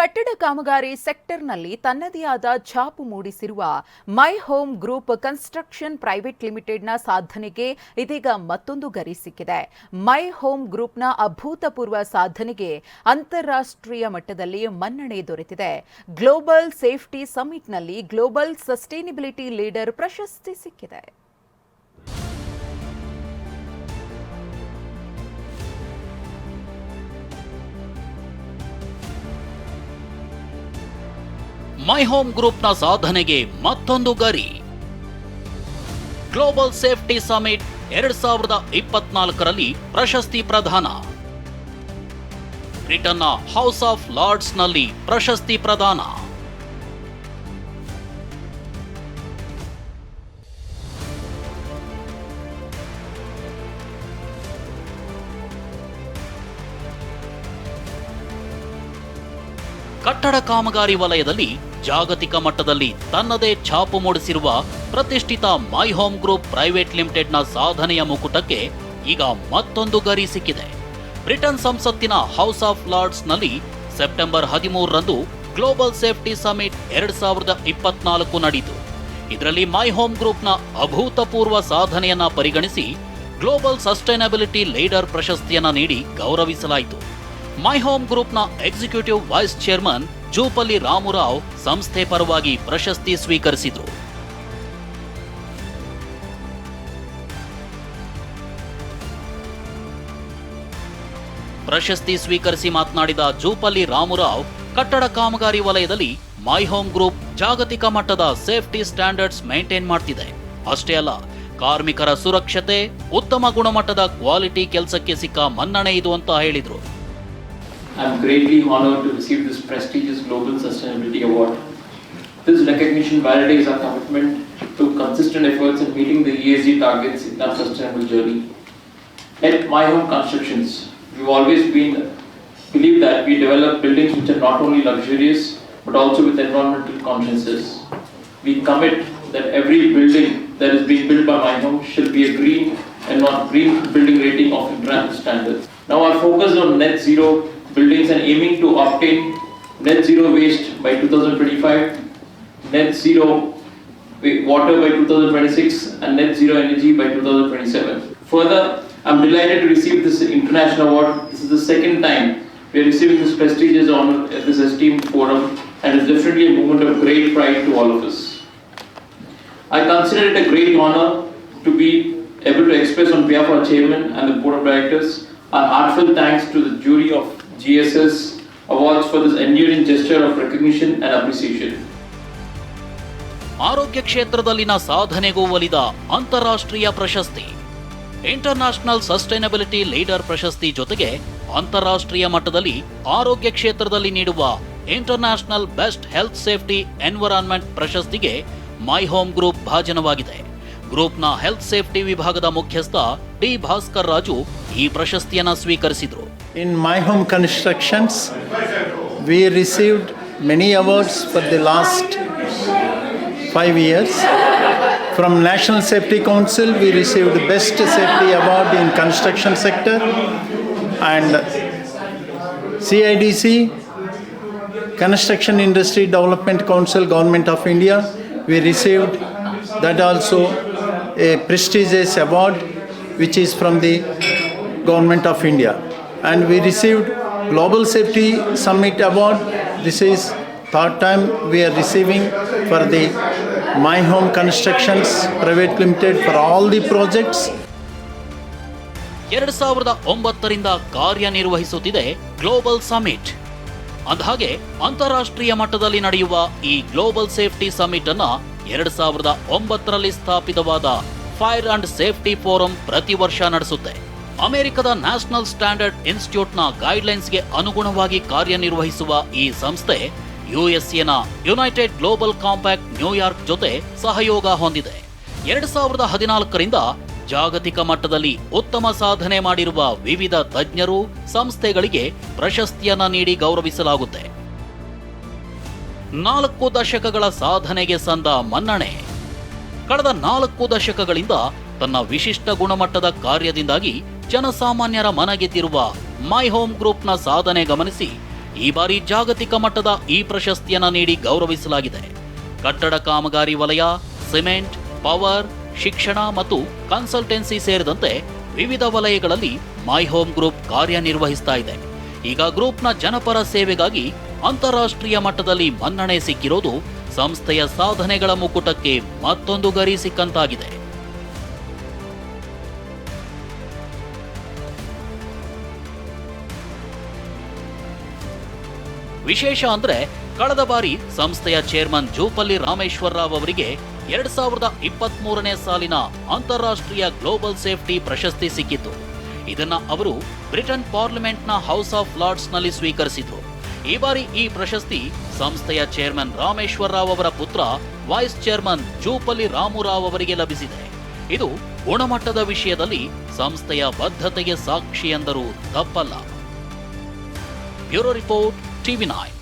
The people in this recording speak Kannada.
ಕಟ್ಟಡ ಕಾಮಗಾರಿ ಸೆಕ್ಟರ್ನಲ್ಲಿ ತನ್ನದೇ ಆದ ಛಾಪು ಮೂಡಿಸಿರುವ My Home Group construction private ಲಿಮಿಟೆಡ್ನ ಸಾಧನೆಗೆ ಇದೀಗ ಮತ್ತೊಂದು ಗರಿ ಸಿಕ್ಕಿದೆ. ಮೈ ಹೋಮ್ ಗ್ರೂಪ್ನ ಅಭೂತಪೂರ್ವ ಸಾಧನೆಗೆ ಅಂತಾರಾಷ್ಟ್ರೀಯ ಮಟ್ಟದಲ್ಲಿ ಮನ್ನಣೆ ದೊರೆತಿದೆ. ಗ್ಲೋಬಲ್ ಸೇಫ್ಟಿ ಸಮಿಟ್ನಲ್ಲಿ ಗ್ಲೋಬಲ್ ಸಸ್ಟೈನಬಿಲಿಟಿ ಲೀಡರ್ ಪ್ರಶಸ್ತಿ ಸಿಕ್ಕಿದೆ. ಮೈ ಹೋಮ್ ಗ್ರೂಪ್ನ ಸಾಧನೆಗೆ ಮತ್ತೊಂದು ಗರಿ. ಗ್ಲೋಬಲ್ ಸೇಫ್ಟಿ ಸಮಿಟ್ 2024ರಲ್ಲಿ ಪ್ರಶಸ್ತಿ ಪ್ರದಾನ. ಬ್ರಿಟನ್ನ ಹೌಸ್ ಆಫ್ ಲಾರ್ಡ್ಸ್ನಲ್ಲಿ ಪ್ರಶಸ್ತಿ ಪ್ರದಾನ. ಕಟ್ಟಡ ಕಾಮಗಾರಿ ವಲಯದಲ್ಲಿ ಜಾಗತಿಕ ಮಟ್ಟದಲ್ಲಿ ತನ್ನದೇ ಛಾಪು ಮೂಡಿಸಿರುವ ಪ್ರತಿಷ್ಠಿತ ಮೈ ಹೋಮ್ ಗ್ರೂಪ್ ಪ್ರೈವೇಟ್ ಲಿಮಿಟೆಡ್ನ ಸಾಧನೆಯ ಮುಕುಟಕ್ಕೆ ಈಗ ಮತ್ತೊಂದು ಗರಿ ಸಿಕ್ಕಿದೆ. ಬ್ರಿಟನ್ ಸಂಸತ್ತಿನ ಹೌಸ್ ಆಫ್ ಲಾರ್ಡ್ಸ್ನಲ್ಲಿ ಸೆಪ್ಟೆಂಬರ್ 13ರಂದು ಗ್ಲೋಬಲ್ ಸೇಫ್ಟಿ ಸಮಿಟ್ 2024 ನಡೆಯಿತು. ಇದರಲ್ಲಿ ಮೈ ಹೋಮ್ ಗ್ರೂಪ್ನ ಅಭೂತಪೂರ್ವ ಸಾಧನೆಯನ್ನ ಪರಿಗಣಿಸಿ ಗ್ಲೋಬಲ್ ಸಸ್ಟೈನಬಿಲಿಟಿ ಲೀಡರ್ ಪ್ರಶಸ್ತಿಯನ್ನ ನೀಡಿ ಗೌರವಿಸಲಾಯಿತು. ಮೈ ಹೋಮ್ ಗ್ರೂಪ್ನ ಎಕ್ಸಿಕ್ಯೂಟಿವ್ ವೈಸ್ ಚೇರ್ಮನ್ ಜೂಪಲ್ಲಿ ರಾಮುರಾವ್ ಸಂಸ್ಥೆ ಪರವಾಗಿ ಪ್ರಶಸ್ತಿ ಸ್ವೀಕರಿಸಿದರು. ಪ್ರಶಸ್ತಿ ಸ್ವೀಕರಿಸಿ ಮಾತನಾಡಿದ ಜೂಪಲ್ಲಿ ರಾಮುರಾವ್, ಕಟ್ಟಡ ಕಾಮಗಾರಿ ವಲಯದಲ್ಲಿ ಮೈ ಹೋಮ್ ಗ್ರೂಪ್ ಜಾಗತಿಕ ಮಟ್ಟದ ಸೇಫ್ಟಿ ಸ್ಟ್ಯಾಂಡರ್ಡ್ಸ್ ಮೇಂಟೈನ್ ಮಾಡ್ತಿದೆ. ಅಷ್ಟೇ ಅಲ್ಲ, ಕಾರ್ಮಿಕರ ಸುರಕ್ಷತೆ, ಉತ್ತಮ ಗುಣಮಟ್ಟದ ಕ್ವಾಲಿಟಿ ಕೆಲಸಕ್ಕೆ ಸಿಕ್ಕ ಮನ್ನಣೆ ಇದು ಅಂತ ಹೇಳಿದರು. I am greatly honored to receive this prestigious Global Sustainability Award. This recognition validates our commitment to consistent efforts in meeting the ESG targets in our sustainable journey. At My Home Constructions, we've always believed that we develop buildings which are not only luxurious but also with environmental consciences. We commit that every building that is being built by My Home should be a green building rating of international standards. Now our focus on net zero buildings and aiming to obtain net zero waste by 2025, net zero water by 2026 and net zero energy by 2027. Further, I am delighted to receive this international award. This is the second time we are receiving this prestigious honor at this esteemed forum, and it's definitely a moment of great pride to all of us. I consider it a great honor to be able to express on behalf of our chairman and the board of directors our heartfelt thanks to the jury of GSS awards for this enduring gesture of recognition and appreciation. ಆರೋಗ್ಯ ಕ್ಷೇತ್ರದಲ್ಲಿನ ಸಾಧನೆಗೂ ಒಲಿದ ಅಂತಾರಾಷ್ಟ್ರೀಯ ಪ್ರಶಸ್ತಿ. ಇಂಟರ್ನ್ಯಾಷನಲ್ ಸಸ್ಟೈನಬಿಲಿಟಿ ಲೀಡರ್ ಪ್ರಶಸ್ತಿ ಜೊತೆಗೆ ಅಂತಾರಾಷ್ಟ್ರೀಯ ಮಟ್ಟದಲ್ಲಿ ಆರೋಗ್ಯ ಕ್ಷೇತ್ರದಲ್ಲಿ ನೀಡುವ international best health safety environment ಪ್ರಶಸ್ತಿಗೆ ಮೈ ಹೋಮ್ ಗ್ರೂಪ್ ಭಾಜನವಾಗಿದೆ. ಗ್ರೂಪ್ನ ಹೆಲ್ತ್ ಸೇಫ್ಟಿ ವಿಭಾಗದ ಮುಖ್ಯಸ್ಥ ಡಿ ಭಾಸ್ಕರ್ ರಾಜು ಈ ಪ್ರಶಸ್ತಿಯನ್ನು ಸ್ವೀಕರಿಸಿದರು. In My Home Constructions, we received many awards for the last 5 years. From National Safety Council, we received Best Safety Award in Construction Sector, and CIDC, Construction Industry Development Council, Government of India, we received that also a prestigious award which is from the Government of India. And we received Global Safety Summit Award. This is third time we are receiving for the My Home Constructions Private Limited for all the projects. 2009ರಿಂದ ಕಾರ್ಯನಿರ್ವಹಿಸುತ್ತಿದೆ ಗ್ಲೋಬಲ್ ಸಮಿಟ್. ಅಂದಹಾಗೆ ಅಂತಾರಾಷ್ಟ್ರೀಯ ಮಟ್ಟದಲ್ಲಿ ನಡೆಯುವ ಈ ಗ್ಲೋಬಲ್ ಸೇಫ್ಟಿ ಸಮಿಟ್ ಅನ್ನ 2009ರಲ್ಲಿ ಸ್ಥಾಪಿತವಾದ ಫೈರ್ ಅಂಡ್ ಸೇಫ್ಟಿ ಫೋರಂ ಪ್ರತಿ ವರ್ಷ ನಡೆಸುತ್ತೆ. ಅಮೆರಿಕದ ನ್ಯಾಷನಲ್ ಸ್ಟ್ಯಾಂಡರ್ಡ್ ಇನ್ಸ್ಟಿಟ್ಯೂಟ್ನ ಗೈಡ್ಲೈನ್ಸ್ಗೆ ಅನುಗುಣವಾಗಿ ಕಾರ್ಯನಿರ್ವಹಿಸುವ ಈ ಸಂಸ್ಥೆ ಯುಎಸ್ಎನ ಯುನೈಟೆಡ್ ಗ್ಲೋಬಲ್ ಕಾಂಪ್ಯಾಕ್ಟ್ ನ್ಯೂಯಾರ್ಕ್ ಜೊತೆ ಸಹಯೋಗ ಹೊಂದಿದೆ. 2014ರಿಂದ ಜಾಗತಿಕ ಮಟ್ಟದಲ್ಲಿ ಉತ್ತಮ ಸಾಧನೆ ಮಾಡಿರುವ ವಿವಿಧ ತಜ್ಞರು, ಸಂಸ್ಥೆಗಳಿಗೆ ಪ್ರಶಸ್ತಿಯನ್ನ ನೀಡಿ ಗೌರವಿಸಲಾಗುತ್ತೆ. 4 ದಶಕಗಳ ಸಾಧನೆಗೆ ಸಂದ ಮನ್ನಣೆ. ಕಳೆದ 4 ದಶಕಗಳಿಂದ ತನ್ನ ವಿಶಿಷ್ಟ ಗುಣಮಟ್ಟದ ಕಾರ್ಯದಿಂದಾಗಿ ಜನಸಾಮಾನ್ಯರ ಮನಗೆದ್ದಿರುವ ಮೈ ಹೋಮ್ ಗ್ರೂಪ್ನ ಸಾಧನೆ ಗಮನಿಸಿ ಈ ಬಾರಿ ಜಾಗತಿಕ ಮಟ್ಟದ ಈ ಪ್ರಶಸ್ತಿಯನ್ನ ನೀಡಿ ಗೌರವಿಸಲಾಗಿದೆ. ಕಟ್ಟಡ ಕಾಮಗಾರಿ ವಲಯ, ಸಿಮೆಂಟ್, ಪವರ್, ಶಿಕ್ಷಣ ಮತ್ತು ಕನ್ಸಲ್ಟೆನ್ಸಿ ಸೇರಿದಂತೆ ವಿವಿಧ ವಲಯಗಳಲ್ಲಿ ಮೈ ಹೋಮ್ ಗ್ರೂಪ್ ಕಾರ್ಯನಿರ್ವಹಿಸ್ತಾ ಇದೆ. ಈಗ ಗ್ರೂಪ್ನ ಜನಪರ ಸೇವೆಗಾಗಿ ಅಂತಾರಾಷ್ಟ್ರೀಯ ಮಟ್ಟದಲ್ಲಿ ಮನ್ನಣೆ ಸಿಕ್ಕಿರೋದು ಸಂಸ್ಥೆಯ ಸಾಧನೆಗಳ ಮುಕುಟಕ್ಕೆ ಮತ್ತೊಂದು ಗರಿ ಸಿಕ್ಕಂತಾಗಿದೆ. ವಿಶೇಷ ಅಂದ್ರೆ ಕಳೆದ ಬಾರಿ ಸಂಸ್ಥೆಯ ಚೇರ್ಮನ್ ಜೂಪಲ್ಲಿ ರಾಮೇಶ್ವರ ರಾವ್ ಅವರಿಗೆ 2023ನೇ ಸಾಲಿನ ಅಂತಾರಾಷ್ಟ್ರೀಯ ಗ್ಲೋಬಲ್ ಸೇಫ್ಟಿ ಪ್ರಶಸ್ತಿ ಸಿಕ್ಕಿತ್ತು. ಇದನ್ನ ಅವರು ಬ್ರಿಟನ್ ಪಾರ್ಲಿಮೆಂಟ್ನ ಹೌಸ್ ಆಫ್ ಲಾರ್ಡ್ಸ್ ನಲ್ಲಿ ಸ್ವೀಕರಿಸಿದ್ರು. ಈ ಬಾರಿ ಈ ಪ್ರಶಸ್ತಿ ಸಂಸ್ಥೆಯ ಚೇರ್ಮನ್ ರಾಮೇಶ್ವರ ರಾವ್ ಅವರ ಪುತ್ರ ವೈಸ್ ಚೇರ್ಮನ್ ಜೂಪಲ್ಲಿ ರಾಮುರಾವ್ ಅವರಿಗೆ ಲಭಿಸಿದೆ. ಇದು ಗುಣಮಟ್ಟದ ವಿಷಯದಲ್ಲಿ ಸಂಸ್ಥೆಯ ಬದ್ಧತೆಗೆ ಸಾಕ್ಷಿ ಎಂದರೂ ತಪ್ಪಲ್ಲ. Bureau report, TV9.